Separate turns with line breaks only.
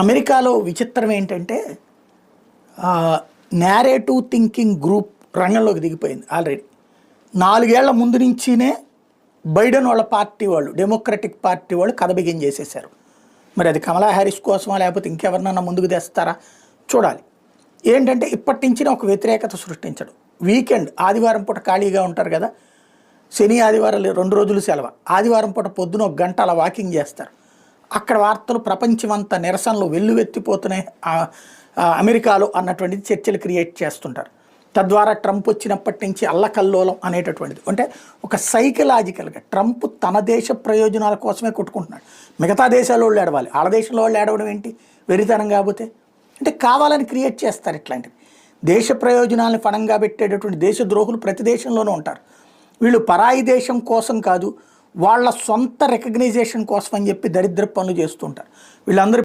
అమెరికాలో విచిత్రం ఏంటంటే నేరేటివ్ థింకింగ్ గ్రూప్ రంగంలోకి దిగిపోయింది ఆల్రెడీ. 4 ఏళ్ల ముందు నుంచినే బైడెన్ వాళ్ళ పార్టీ వాళ్ళు, డెమోక్రటిక్ పార్టీ వాళ్ళు కథ బిగిన్ చేసేసారు. మరి అది కమలా హ్యారిస్ కోసమా లేకపోతే ఇంకెవరినన్నా ముందుకు తెస్తారా చూడాలి. ఏంటంటే ఇప్పటి నుంచినే ఒక వ్యతిరేకత సృష్టించడం. వీకెండ్ ఆదివారం పూట ఖాళీగా ఉంటారు కదా, శని ఆదివారాలు 2 రోజులు సెలవు. ఆదివారం పూట పొద్దున 1 గంట అలా వాకింగ్ చేస్తారు. అక్కడ వార్తలు ప్రపంచమంతా నిరసనలు వెల్లువెత్తిపోతున్నాయి అమెరికాలో అన్నటువంటిది చర్చలు క్రియేట్ చేస్తుంటారు. తద్వారా ట్రంప్ వచ్చినప్పటి నుంచి అల్లకల్లోలం అనేటటువంటిది, అంటే ఒక సైకలాజికల్గా ట్రంప్ తన దేశ ప్రయోజనాల కోసమే కొట్టుకుంటున్నాడు. మిగతా దేశాల వాళ్ళు ఏడవాలి, వాళ్ళ దేశంలో వాళ్ళు ఏడవడం ఏంటి వెరితనం కాకపోతే. అంటే కావాలని క్రియేట్ చేస్తారు ఇట్లాంటివి. దేశ ప్రయోజనాలను పణంగా పెట్టేటటువంటి దేశద్రోహులు ప్రతి దేశంలోనూ ఉంటారు. వీళ్ళు పరాయి దేశం కోసం కాదు, వాళ్ళ సొంత రికగ్నైజేషన్ కోసం అని చెప్పి దరిద్ర పనులు చేస్తుంటారు వీళ్ళందరూ.